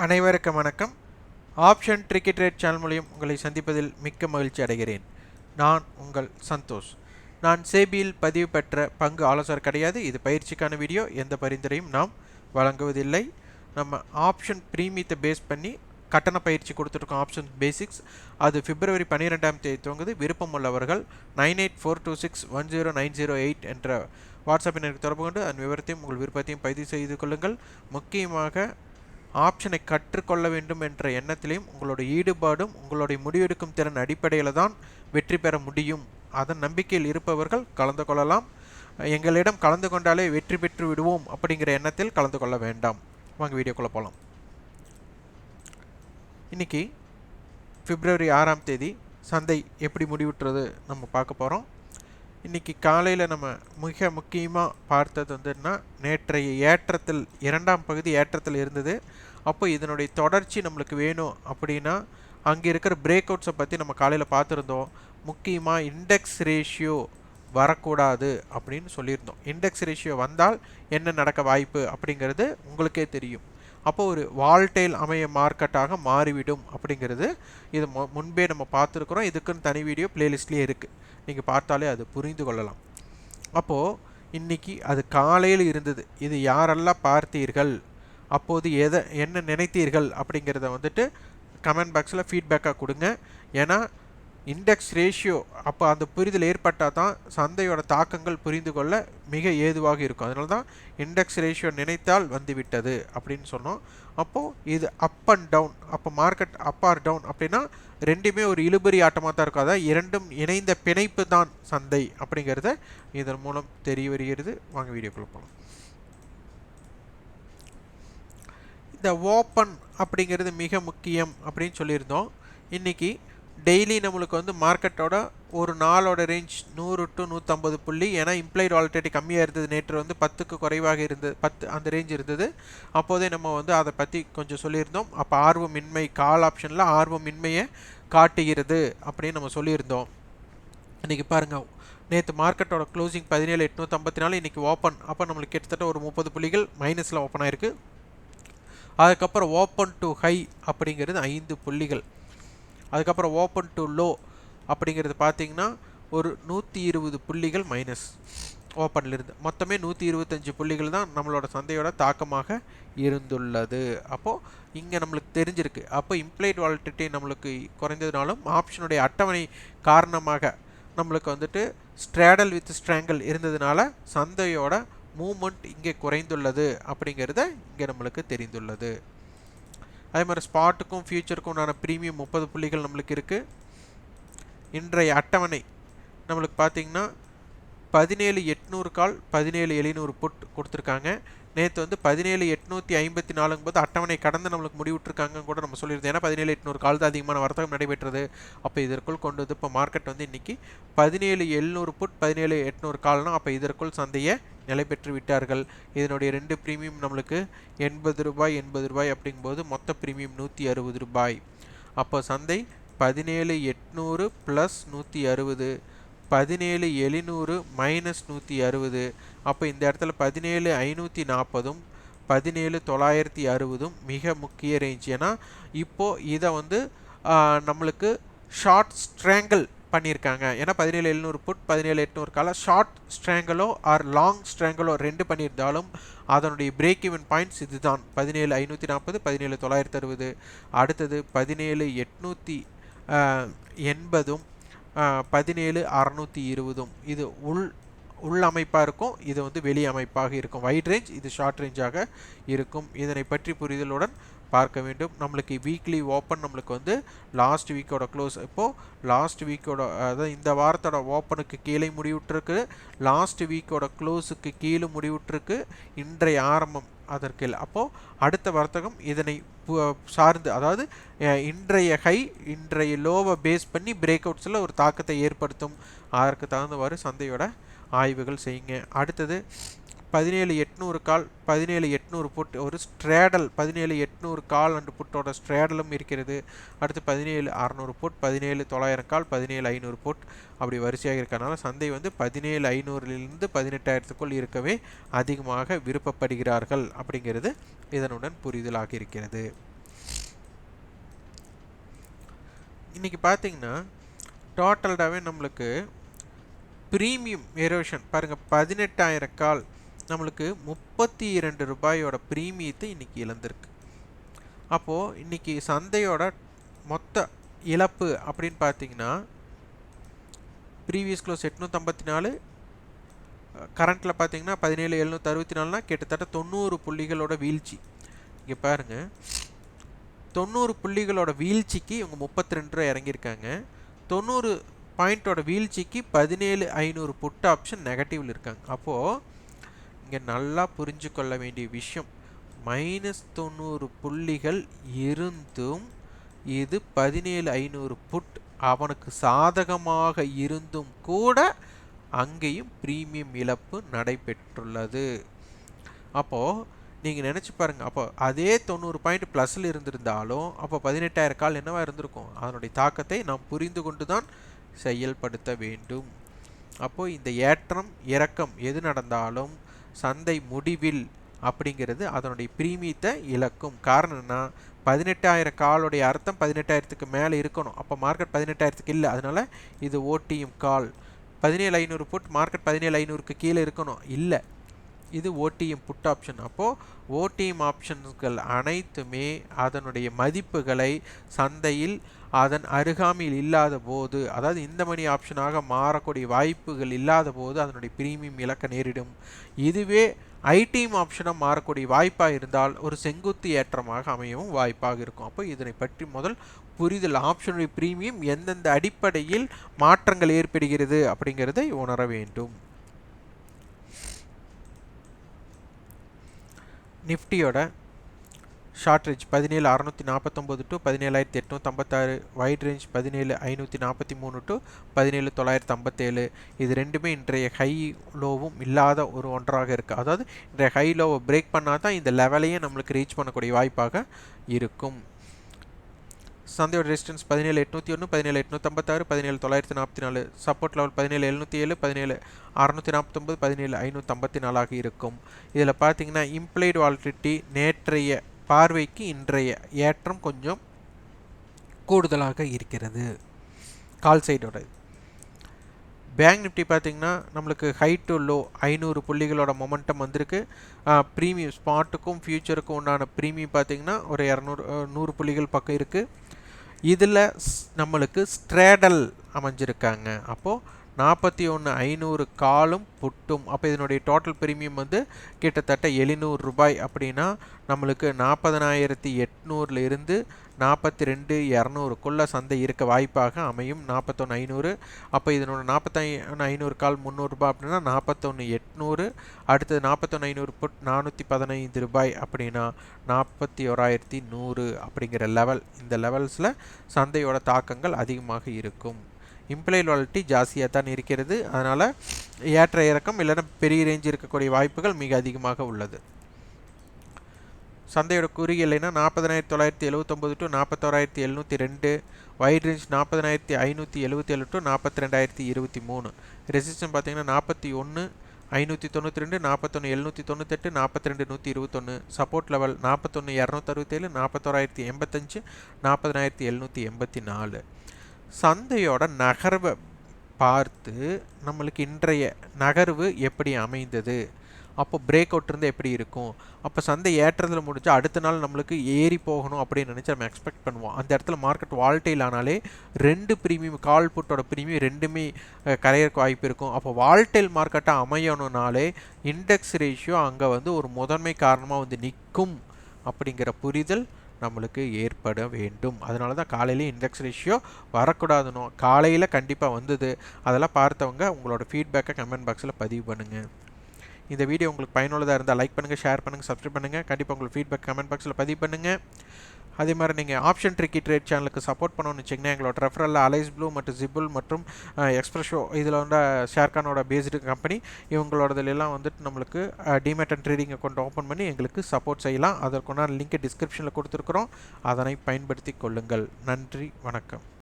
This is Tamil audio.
அனைவருக்கும் வணக்கம். ஆப்ஷன் ட்ரிக்கி ட்ரேட் சேனல் மூலம் உங்களை சந்திப்பதில் மிக்க மகிழ்ச்சி அடைகிறேன். நான் உங்கள் சந்தோஷ். நான் சேபியில் பதிவு பெற்ற பங்கு ஆலோசகர் கிடையாது. இது பயிற்சிக்கான வீடியோ. எந்த பரிந்துரையும் நாம் வழங்குவதில்லை. நம்ம ஆப்ஷன் பிரீமியத்தை பேஸ் பண்ணி கட்டண பயிற்சி கொடுத்துருக்கோம். ஆப்ஷன் பேசிக்ஸ் அது பிப்ரவரி 12ஆம் தேதி துவங்குது. விருப்பம் உள்ளவர்கள் 9842610908 என்ற வாட்ஸ்அப் எண்ணிற்கு தொடர்பு கொண்டு அதன் விவரத்தையும் உங்கள் விருப்பத்தையும் பதிவு செய்து கொள்ளுங்கள். முக்கியமாக ஆப்ஷனை கற்றுக்கொள்ள வேண்டும் என்ற எண்ணத்திலையும் உங்களுடைய ஈடுபாடும் உங்களுடைய முடிவெடுக்கும் திறன் அடிப்படையில் தான் வெற்றி பெற முடியும். அதன் நம்பிக்கையில் இருப்பவர்கள் கலந்து கொள்ளலாம். எங்களிடம் கலந்து கொண்டாலே வெற்றி பெற்று விடுவோம் அப்படிங்கிற எண்ணத்தில் கலந்து கொள்ள வேண்டாம். வாங்க வீடியோக்குள்ளே போகலாம். இன்னைக்கு பிப்ரவரி 6ஆம் தேதி சந்தை எப்படி முடிவுற்றது நம்ம பார்க்க போகிறோம். இன்றைக்கி காலையில் நம்ம மிக முக்கியமாக பார்த்தது வந்துன்னா நேற்றைய ஏற்றத்தில் இரண்டாம் பகுதி ஏற்றத்தில் இருந்தது. அப்போ இதனுடைய தொடர்ச்சி நம்மளுக்கு வேணும் அப்படின்னா அங்கே இருக்கிற பிரேக் அவுட்ஸை பற்றி நம்ம காலையில் பார்த்துருந்தோம். முக்கியமாக இண்டெக்ஸ் ரேஷியோ வரக்கூடாது அப்படின்னு சொல்லியிருந்தோம். இண்டெக்ஸ் ரேஷியோ வந்தால் என்ன நடக்க வாய்ப்பு அப்படிங்கிறது உங்களுக்கே தெரியும். அப்போ ஒரு வால்டைல் அமைய மார்க்கெட்டாக மாறிவிடும் அப்படிங்கிறது இது முன்பே நம்ம பார்த்துருக்குறோம். இதுக்குன்னு தனி வீடியோ பிளேலிஸ்ட்லேயே இருக்குது, நீங்கள் பார்த்தாலே அது புரிந்து கொள்ளலாம். அப்போது இன்றைக்கி அது காலையில் இருந்தது. இது யாரெல்லாம் பார்த்தீர்கள், அப்போது என்ன நினைத்தீர்கள் அப்படிங்கிறத வந்துட்டு கமெண்ட் பாக்ஸில் ஃபீட்பேக்காக கொடுங்க. ஏன்னா இண்டெக்ஸ் ரேஷியோ அப்போ அந்த புரிதல் ஏற்பட்டால் தான் சந்தையோட தாக்கங்கள் புரிந்து கொள்ள மிக ஏதுவாக இருக்கும். அதனால தான் இண்டெக்ஸ் ரேஷியோ நினைத்தால் வந்துவிட்டது அப்படின்னு சொன்னோம். அப்போது இது அப் அண்ட் டவுன், அப்போ மார்க்கெட் அப் ஆர் டவுன் அப்படின்னா ரெண்டுமே ஒரு இழுபறி ஆட்டமாக தான் இருக்கும். அதாவது இரண்டும் இணைந்த பிணைப்பு தான் சந்தை அப்படிங்கிறத இதன் மூலம் தெரிய வருகிறது. வாங்க வீடியோக்குள்ள போகலாம். இந்த ஓப்பன் அப்படிங்கிறது மிக முக்கியம் அப்படின்னு சொல்லியிருந்தோம். இன்றைக்கி டெய்லி நம்மளுக்கு வந்து மார்க்கெட்டோட ஒரு நாளோட ரேஞ்ச் 100 to 150 புள்ளி. ஏன்னா இம்ப்ளைட் வாலட்டிலிட்டி கம்மியாக இருந்தது. நேற்று வந்து 10க்கு குறைவாக இருந்தது, 10 அந்த ரேஞ்ச் இருந்தது. அப்போதே நம்ம வந்து அதை பற்றி கொஞ்சம் சொல்லியிருந்தோம். அப்போ ஆர்வமின்மை கால் ஆப்ஷனில் ஆர்வமின்மையை காட்டுகிறது அப்படின்னு நம்ம சொல்லியிருந்தோம். இன்றைக்கி பாருங்கள், நேற்று மார்க்கெட்டோட க்ளோசிங் 17,854, இன்றைக்கி ஓப்பன். அப்போ நம்மளுக்கு கிட்டத்தட்ட ஒரு 30 புள்ளிகள் மைனஸில் ஓப்பன் ஆகிருக்கு. அதுக்கப்புறம் ஓப்பன் டு ஹை அப்படிங்கிறது 5 புள்ளிகள். அதுக்கப்புறம் ஓப்பன் டு லோ அப்படிங்கிறது பார்த்திங்கன்னா ஒரு 120 புள்ளிகள் மைனஸ் ஓப்பன்லேருந்து. மொத்தமே 125 புள்ளிகள் தான் நம்மளோட சந்தையோட தாக்கமாக இருந்துள்ளது. அப்போது இங்கே நம்மளுக்கு தெரிஞ்சிருக்கு. அப்போ இம்ப்ளைட் வாலட்டிலிட்டி நம்மளுக்கு குறைந்ததுனாலும் ஆப்ஷனுடைய அட்டவணை காரணமாக நம்மளுக்கு வந்துட்டு ஸ்ட்ராடல் வித் ஸ்ட்ராங்கிள் இருந்ததுனால சந்தையோட மூமெண்ட் இங்கே குறைந்துள்ளது அப்படிங்கிறத இங்கே நம்மளுக்கு தெரிந்துள்ளது. அதே மாதிரி ஸ்பாட்டுக்கும் ஃபியூச்சருக்கும் உண்டான ப்ரீமியம் 30 புள்ளிகள் நம்மளுக்கு இருக்குது. இன்றைய அட்டவணை நம்மளுக்கு பார்த்திங்கன்னா 17,800 கால் 17,700 புட் கொடுத்துருக்காங்க. நேற்று வந்து 17,854 போது அட்டவணை கடந்து நம்மளுக்கு முடிவிட்டுருக்காங்கன்னு கூட நம்ம சொல்லியிருந்தோம். ஏன்னா 17,800 கால் தான் அதிகமான வர்த்தகம் நடைபெற்றது. அப்போ இதற்குள் கொண்டு வந்து இப்போ மார்க்கெட் வந்து இன்றைக்கி 17,700 புட் 17,800 கால்னால் அப்போ இதற்குள் சந்தையை நிலை பெற்று விட்டார்கள். இதனுடைய 2 ப்ரீமியம் நம்மளுக்கு 80 ரூபாய் 80 ரூபாய் அப்படிங்கும்போது மொத்த ப்ரீமியம் 160 ரூபாய். அப்போ சந்தை 17,800 ப்ளஸ் 160, 17,700 மைனஸ் 160. அப்போ இந்த இடத்துல 17,540 17,960 மிக முக்கிய ரேஞ்ச். ஏன்னா இப்போது இதை வந்து நம்மளுக்கு ஷார்ட் ஸ்ட்ராங்கிள் பண்ணியிருக்காங்க. ஏன்னா 17,700 புட் 17,800 கால ஷார்ட் ஸ்ட்ராங்கலோ ஆர் லாங் ஸ்ட்ராங்கலோ 2 பண்ணியிருந்தாலும் அதனுடைய பிரேக் ஈவன் பாயிண்ட்ஸ் இதுதான் 17,540 17,960. அடுத்தது 17,880 17,620. இது உள் அமைப்பாக இருக்கும், இது வந்து வெளி அமைப்பாக இருக்கும். வைட் ரேஞ்ச், இது ஷார்ட் ரேஞ்சாக இருக்கும். இதனை பற்றி புரிதலுடன் பார்க்க வேண்டும். நம்மளுக்கு வீக்லி ஓப்பன் நம்மளுக்கு வந்து லாஸ்ட் வீக்கோட க்ளோஸ். இப்போது லாஸ்ட் வீக்கோட அதாவது இந்த வாரத்தோட ஓப்பனுக்கு கீழே முடிவுற்றிருக்கு, லாஸ்ட் வீக்கோட க்ளோஸுக்கு கீழே முடிவுற்றிருக்கு, இன்றைய ஆரம்பம் அதற்கு இல்லை. அப்போது அடுத்த வர்த்தகம் இதனை சார்ந்து, அதாவது இன்றைய ஹை இன்றைய லோவை பேஸ் பண்ணி பிரேக் அவுட்ஸில் ஒரு தாக்கத்தை ஏற்படுத்தும். அதற்கு தகுந்தவாறு சந்தையோட ஆய்வுகள் செய்யுங்க. அடுத்தது 17,800 கால் 17,800 புட் ஒரு ஸ்ட்ராடல் 17,800 கால் அண்டு புட்டோட ஸ்ட்ராடலும் இருக்கிறது. அடுத்து 17,600 புட் 17,900 கால் 17,500 புட் அப்படி வரிசையாக இருக்கனால சந்தை வந்து 17,500லிருந்து 18,000க்குள் இருக்கவே அதிகமாக விருப்பப்படுகிறார்கள் அப்படிங்கிறது இதனுடன் புரிதலாக இருக்கிறது. இன்றைக்கி பார்த்தீங்கன்னா டோட்டல்டாகவே நம்மளுக்கு ப்ரீமியம் எரோஷன் பாருங்கள் 18,000 கால் நம்மளுக்கு 32 ரூபாயோட ப்ரீமியத்தை இன்றைக்கி இழந்திருக்கு. அப்போது இன்றைக்கி சந்தையோட மொத்த இழப்பு அப்படின்னு பார்த்தீங்கன்னா ப்ரீவியஸ் க்ளோஸ் 854, கரண்ட்டில் பார்த்தீங்கன்னா 17,764, கிட்டத்தட்ட 90 புள்ளிகளோட வீழ்ச்சி. இங்கே பாருங்கள், 90 புள்ளிகளோட வீழ்ச்சிக்கு இவங்க 32 ரூபா இறங்கியிருக்காங்க. 90 பாயிண்டோட வீழ்ச்சிக்கு 17,500 புட் ஆப்ஷன் நெகட்டிவில் இருக்காங்க. அப்போது இங்கே நல்லா புரிஞ்சு கொள்ள வேண்டிய விஷயம், -90 புள்ளிகள் இருந்தும் இது 17,500 புட் அவனுக்கு சாதகமாக இருந்தும் கூட அங்கேயும் ப்ரீமியம் இழப்பு நடைபெற்றுள்ளது. அப்போது நீங்கள் நினச்சி பாருங்கள், அப்போ அதே 90 பாயிண்ட் ப்ளஸில் இருந்திருந்தாலும் அப்போ 18,000 கால் என்னவா இருந்திருக்கும்? அதனுடைய தாக்கத்தை நாம் புரிந்து கொண்டு தான் செயல்படுத்த வேண்டும். அப்போது இந்த ஏற்றம் இறக்கம் எது நடந்தாலும் சந்தை முடிவில் அப்படிங்கிறது அதனுடைய ப்ரீமியத்தை இழக்கும். காரணம் என்ன? 18,000 காலுடைய அர்த்தம் 18,000க்கு மேலே இருக்கணும். அப்போ மார்க்கெட் 18,000க்கு இல்லை, அதனால் இது ஓடிஎம் கால். 17,500 புட், மார்க்கெட் 17,500க்கு கீழே இருக்கணும், இல்லை, இது ஓடிஎம் புட் ஆப்ஷன். அப்போது ஓடிஎம் ஆப்ஷன்கள் அனைத்துமே அதனுடைய மதிப்புகளை சந்தையில் அதன் அருகாமையில் இல்லாத போது, அதாவது இந்த மணி ஆப்ஷனாக மாறக்கூடிய வாய்ப்புகள் இல்லாத போது அதனுடைய ப்ரீமியம் இழக்க நேரிடும். இதுவே ஐடிஎம் ஆப்ஷனாக மாறக்கூடிய வாய்ப்பாக இருந்தால் ஒரு செங்குத்து ஏற்றமாக அமையவும் வாய்ப்பாக இருக்கும். அப்போ இதனை பற்றி முதல் புரிதல், ஆப்ஷனுடைய ப்ரீமியம் எந்தெந்த அடிப்படையில் மாற்றங்கள் ஏற்படுகிறது அப்படிங்கிறதை உணர வேண்டும். நிஃப்டியோட short range 17,649 to 17,856, wide range 17,543 to 17,957. இது ரெண்டுமே இன்றைய ஹை லோவும் இல்லாத ஒரு ஒன்றாக இருக்குது. அதாவது இன்றைய ஹை லோவை பிரேக் பண்ணால் தான் இந்த லெவலையே நம்மளுக்கு ரீச் பண்ணக்கூடிய வாய்ப்பாக இருக்கும். சந்தையோட ரெசிஸ்டன்ஸ் 17,801, 17,856, 17,944. சப்போர்ட் லெவல் 17,707, 17,649, 17,554 இருக்கும். இதில் பார்த்தீங்கன்னா இம்ப்ளைடு வாலட்டிலிட்டி நேற்றைய பார்வைக்கு இன்றைய ஏற்றம் கொஞ்சம் கூடுதலாக இருக்கிறது கால் சைடோட. பேங்க் நிஃப்டி பார்த்திங்கன்னா நம்மளுக்கு ஹை டு லோ 500 புள்ளிகளோட மொமெண்டம் வந்திருக்கு. ப்ரீமியம் ஸ்பாட்டுக்கும் ஃபியூச்சருக்கும் உண்டான ப்ரீமியம் பார்த்திங்கன்னா ஒரு 100 புள்ளிகள் பக்கம் இருக்குது. இதில் நம்மளுக்கு ஸ்ட்ரேடல் அமைஞ்சிருக்காங்க. அப்போது 41,500 காலும் புட்டும். அப்போ இதனுடைய டோட்டல் ப்ரீமியம் வந்து கிட்டத்தட்ட 700 ரூபாய். அப்படின்னா நம்மளுக்கு 40,800 இருந்து 42,200க்குள்ளே சந்தை இருக்க வாய்ப்பாக அமையும். 41,500. அப்போ இதனோட 41,500 கால் 300 ரூபாய் அப்படின்னா 41,800. அடுத்தது 41,500 புட் 415 ரூபாய் அப்படின்னா 41,100 அப்படிங்கிற லெவல். இந்த லெவல்ஸில் சந்தையோட தாக்கங்கள் அதிகமாக இருக்கும். இம்ப்ளைட் வாலட்டிலிட்டி ஜாஸ்தியாக தான் இருக்கிறது. அதனால் ஏற்ற இறக்கம் இல்லைன்னா பெரிய ரேஞ்ச் இருக்கக்கூடிய வாய்ப்புகள் மிக அதிகமாக உள்ளது. சந்தையோட குறுகிய இல்லைன்னா 40,979 to 41,702, wide range 40,577 to 42,023. Resistance பார்த்தீங்கன்னா 41,592, 41,798, 42,121. Support level 41,267, 41,085, 40,784. சந்தையோட நகர்வை பார்த்து நம்மளுக்கு இன்றைய நகர்வு எப்படி அமைந்தது, அப்போ பிரேக் அவுட் இருந்து எப்படி இருக்கும், அப்போ சந்தை ஏற்றத்தில் முடிஞ்சால் அடுத்த நாள் நம்மளுக்கு ஏறி போகணும் அப்படின்னு நினச்சி நம்ம எக்ஸ்பெக்ட் பண்ணுவோம். அந்த இடத்துல மார்க்கெட் வால்டைல் ஆனாலே 2 ப்ரீமியம் கால் புட்டோட ப்ரீமியம் ரெண்டுமே கரையறக்கு வாய்ப்பு இருக்கும். அப்போ வால்டைல் மார்க்கெட்டாக அமையணும்னாலே இண்டெக்ஸ் ரேஷியோ அங்கே வந்து ஒரு முதன்மை காரணமாக வந்து நிற்கும் அப்படிங்கிற புரிதல் நம்மளுக்கு ஏற்பட வேண்டும். அதனால தான் காலையிலேயே இண்டெக்ஸ் ரேஷியோ வரக்கூடாதுன்னு காலையில் கண்டிப்பாக வந்தது. அதெல்லாம் பார்த்தவங்க உங்களோட ஃபீட்பேக்கை கமெண்ட் பாக்ஸில் பதிவு பண்ணுங்கள். இந்த வீடியோ உங்களுக்கு பயனுள்ளதாக இருந்தால் லைக் பண்ணுங்கள், ஷேர் பண்ணுங்கள், சப்ஸ்கிரைப் பண்ணுங்கள். கண்டிப்பாக உங்களுக்கு ஃபீட்பேக் கமெண்ட் பாக்ஸில் பதிவு பண்ணுங்கள். அதே மாதிரி நீங்கள் ஆப்ஷன் ட்ரிக்கி ட்ரேட் சேனலுக்கு சப்போர்ட் பண்ணணும்னு வச்சிங்கன்னா எங்களோட ரெஃபரலில் அலைஸ் ப்ளூ மற்றும் ஜிபுல் மற்றும் எக்ஸ்பிரஷோ இதில் வந்து ஷேர்கானோட பேஸ்டு கம்பெனி இவங்களோடதுலாம் வந்துட்டு நம்மளுக்கு demat and trading account open பண்ணி எங்களுக்கு சப்போர்ட் செய்யலாம். அதற்குண்டான லிங்க் டிஸ்கிரிப்ஷனில் கொடுத்துருக்குறோம். அதனை பயன்படுத்தி கொள்ளுங்கள். நன்றி, வணக்கம்.